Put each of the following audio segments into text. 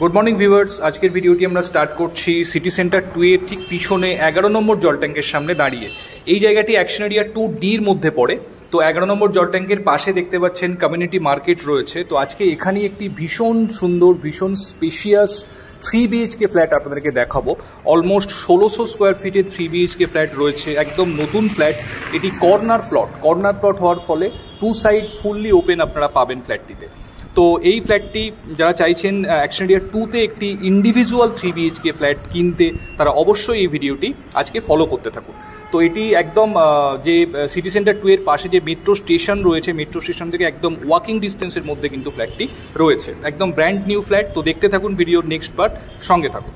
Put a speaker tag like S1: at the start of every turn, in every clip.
S1: Good morning viewers, আজকের ভিডিওটি আমরা স্টার্ট করছি সিটি সেন্টার 2 এর ঠিক পিছনে 11 নম্বর জল ট্যাঙ্কের সামনে দাঁড়িয়ে। এই জায়গাটি অ্যাকশন এরিয়া 2Dর মধ্যে পড়ে। তো 11 নম্বর জল ট্যাঙ্কের পাশে দেখতে পাচ্ছেন কমিউনিটি মার্কেট রয়েছে। তো আজকে এখানে একটি ভীষণ সুন্দর, ভীষণ স্পেশিয়াস 3 BHK ফ্ল্যাট আপনাদেরকে দেখাবো। অলমোস্ট 1600 স্কোয়ার ফিটের 3 BHK ফ্ল্যাট রয়েছে, একদম নতুন ফ্ল্যাট। এটি কর্নার প্লট হওয়ার ফলে 2 সাইড ফুললি ওপেন আপনারা পাবেন ফ্ল্যাটটিতে। তো এই ফ্ল্যাটটি যারা চাইছেন অ্যাকশন এরিয়া 2তে একটি ইন্ডিভিজুয়াল 3 BHK ফ্ল্যাট কিনতে, তারা অবশ্যই এই ভিডিওটি আজকে ফলো করতে থাকুন। তো এটি একদম যে সিটি সেন্টার 2 এর পাশে যে মেট্রো স্টেশন রয়েছে, মেট্রো স্টেশন থেকে একদম ওয়াকিং ডিস্টেন্সের মধ্যে কিন্তু ফ্ল্যাটটি রয়েছে। একদম ব্র্যান্ড নিউ ফ্ল্যাট। তো দেখতে থাকুন ভিডিওর নেক্সট পার্ট, সঙ্গে থাকুন।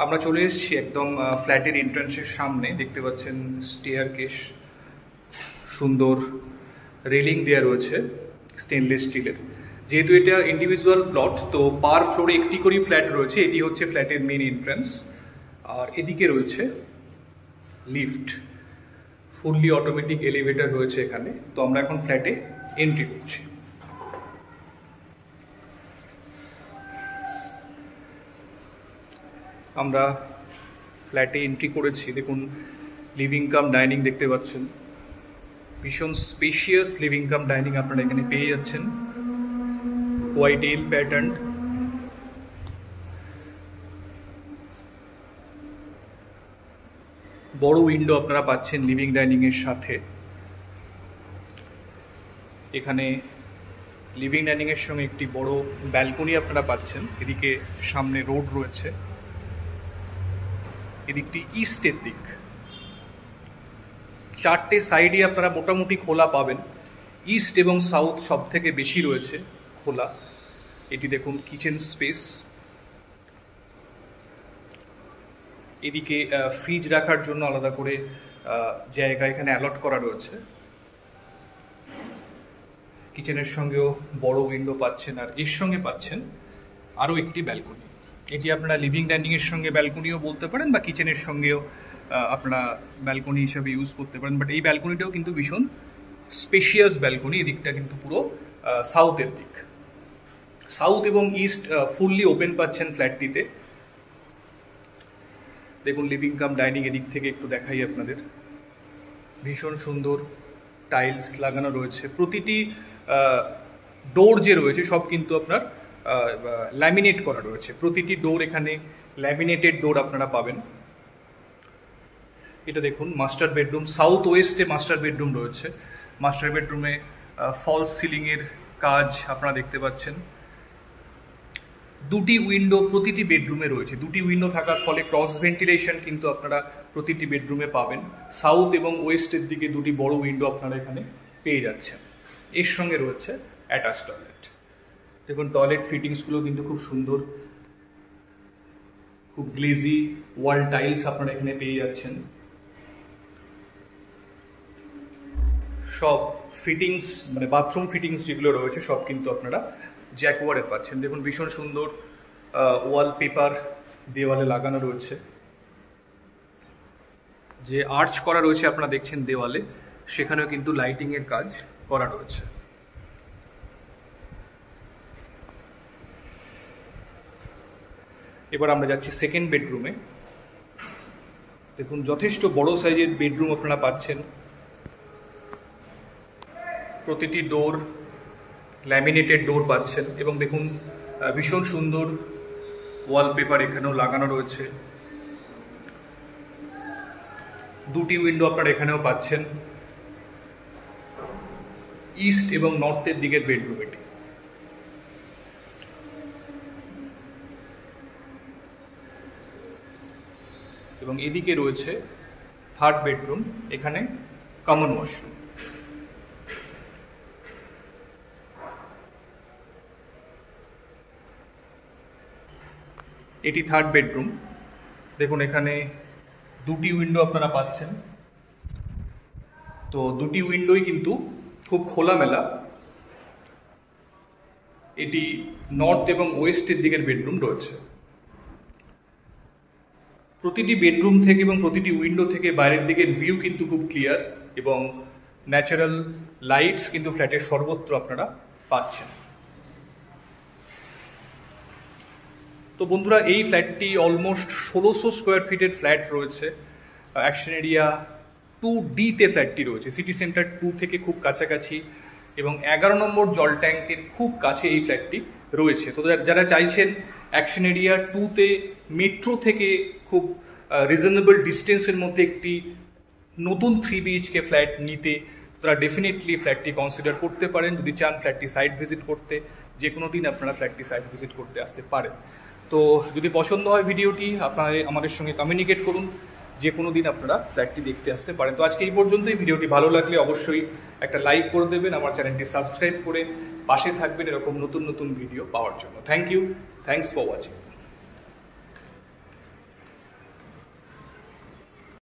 S1: আমরা চলে এসেছি একদম ফ্ল্যাটের এন্ট্রান্সের সামনে। দেখতে পাচ্ছেন স্টেয়ার কেস, সুন্দর রেলিং দেওয়া রয়েছে স্টেনলেস স্টিলের। যেহেতু এটা ইন্ডিভিজুয়াল প্লট, তো পার ফ্লোরে একটি করে ফ্ল্যাট রয়েছে। এটি হচ্ছে ফ্ল্যাটের মেন এন্ট্রান্স, আর এদিকে রয়েছে লিফট, ফুললি অটোমেটিক এলিভেটর রয়েছে এখানে। তো আমরা এখন ফ্ল্যাটে এন্ট্রি করছি। আমরা ফ্ল্যাটে এন্ট্রি করেছি। দেখুন, লিভিং কাম ডাইনিং দেখতে পাচ্ছেন। ভীষণ স্পেশিয়াস লিভিং কাম ডাইনিং আপনারা এখানে পেয়ে যাচ্ছেন। হোয়াইট এল প্যাটার্ন, বড় উইন্ডো আপনারা পাচ্ছেন লিভিং ডাইনিং এর সাথে। এখানে লিভিং ডাইনিং এর সঙ্গে একটি বড় ব্যালকনি আপনারা পাচ্ছেন। এদিকে সামনে রোড রয়েছে, এদিকটি ইস্টের দিক। 4টে সাইডে আপনারা মোটামুটি খোলা পাবেন। ইস্ট এবং সাউথ সব থেকে বেশি রয়েছে খোলা। এটি দেখুন কিচেন স্পেস। এদিকে ফ্রিজ রাখার জন্য আলাদা করে জায়গা এখানে অ্যালট করা রয়েছে। কিচেনের সঙ্গেও বড় উইন্ডো পাচ্ছেন, আর এর সঙ্গে পাচ্ছেন আরও একটি ব্যালকনি। এটি আপনারা লিভিং ডাইনিং এর সঙ্গে ব্যালকনিও বলতে পারেন, বা কিচেনের সঙ্গেও আপনারা ব্যালকনি হিসাবে ইউজ করতে পারেন। বাট এই ব্যালকনিটাও কিন্তু ভীষণ স্পেশিয়াস ব্যালকনি। এদিকটা কিন্তু পুরো সাউথের দিক। সাউথ এবং ইস্ট ফুললি ওপেন পাচ্ছেন ফ্ল্যাটটিতে। দেখুন লিভিং কাম ডাইনিং এদিক থেকে একটু দেখাই আপনাদের। ভীষণ সুন্দর টাইলস লাগানো রয়েছে। প্রতিটি ডোর যে রয়েছে সব কিন্তু আপনার ল্যামিনেট করা রয়েছে। প্রতিটি ডোর এখানে ল্যামিনেটেড ডোর আপনারা পাবেন। এটা দেখুন মাস্টার বেডরুম, সাউথ ওয়েস্টে মাস্টার বেডরুম রয়েছে। মাস্টার বেডরুমে ফলস সিলিংয়ের কাজ আপনারা দেখতে পাচ্ছেন। দুটি উইন্ডো প্রতিটি বেডরুমে রয়েছে। দুটি উইন্ডো থাকার ফলে ক্রস ভেন্টিলেশন কিন্তু আপনারা প্রতিটি বেডরুমে পাবেন। সাউথ এবং ওয়েস্টের দিকে দুটি বড় উইন্ডো আপনারা এখানে পেয়ে যাচ্ছেন। এর সঙ্গে রয়েছে অ্যাটাচ টয়লেট। দেখুন টয়লেট ফিটিংসগুলো কিন্তু খুব সুন্দর, খুব গ্লেজি ওয়াল টাইলস আপনারা এখানে পেয়ে যাচ্ছেন। সব ফিটিংস মানে বাথরুম ফিটিংস যেগুলো রয়েছে সব কিন্তু আপনারা জ্যাকওয়ারের পাচ্ছেন। দেখুন ভীষণ সুন্দর ওয়ালপেপার দেওয়ালে লাগানো রয়েছে। যে আর্চ করা রয়েছে আপনারা দেখছেন দেওয়ালে, সেখানেও কিন্তু লাইটিং এর কাজ করা রয়েছে। এবার আমরা যাচ্ছি সেকেন্ড বেডরুমে। দেখুন যথেষ্ট বড় সাইজের বেডরুম আপনারা পাচ্ছেন। প্রতিটি ডোর ল্যামিনেটেড ডোর পাচ্ছেন, এবং দেখুন ভীষণ সুন্দর ওয়ালপেপার এখানেও লাগানো রয়েছে। দুটি উইন্ডো আপনারা এখানেও পাচ্ছেন। ইস্ট এবং নর্থের দিকের বেডরুম এটি। এবং এদিকে রয়েছে থার্ড বেডরুম, এখানে কমন ওয়াশরুম। এটি থার্ড বেডরুম। দেখুন এখানে দুটি উইন্ডো আপনারা পাচ্ছেন। তো দুটি উইন্ডোই কিন্তু খুব খোলামেলা। এটি নর্থ এবং ওয়েস্টের দিকের বেডরুম রয়েছে। প্রতিটি বেডরুম থেকে এবং প্রতিটি উইন্ডো থেকে বাইরের দিকের ভিউ কিন্তু খুব ক্লিয়ার, এবং ন্যাচারাল লাইটস কিন্তু ফ্ল্যাটের সর্বত্র আপনারা পাচ্ছেন। তো বন্ধুরা, এই ফ্ল্যাটটি অলমোস্ট 1600 স্কোয়ার ফিটের ফ্ল্যাট রয়েছে। অ্যাকশন এরিয়া 2D-তে ফ্ল্যাটটি রয়েছে, সিটি সেন্টার 2 থেকে খুব কাছাকাছি এবং 11 নম্বর জল ট্যাঙ্কের খুব কাছে এই ফ্ল্যাটটি রয়েছে। তো যারা চাইছেন অ্যাকশন এরিয়া 2-তে মেট্রো থেকে খুব রিজনেবল ডিস্টেন্সের মধ্যে একটি নতুন 3 BHK ফ্ল্যাট নিতে, তারা ডেফিনেটলি ফ্ল্যাটটি কনসিডার করতে পারেন। যদি চান ফ্ল্যাটটি সাইট ভিজিট করতে, যে কোনো দিন আপনারা ফ্ল্যাটটি সাইট ভিজিট করতে আসতে পারেন। তো যদি পছন্দ হয় ভিডিওটি, আপনারা আমাদের সঙ্গে কমিউনিকেট করুন, যে কোনো দিন আপনারা ফ্ল্যাটটি দেখতে আসতে পারেন। তো আজকে এই পর্যন্তই। ভিডিওটি ভালো লাগলে অবশ্যই একটা লাইক করে দেবেন, আমার চ্যানেলটি সাবস্ক্রাইব করে পাশে থাকবেন এরকম নতুন নতুন ভিডিও পাওয়ার জন্য। Thank you, thanks for watching.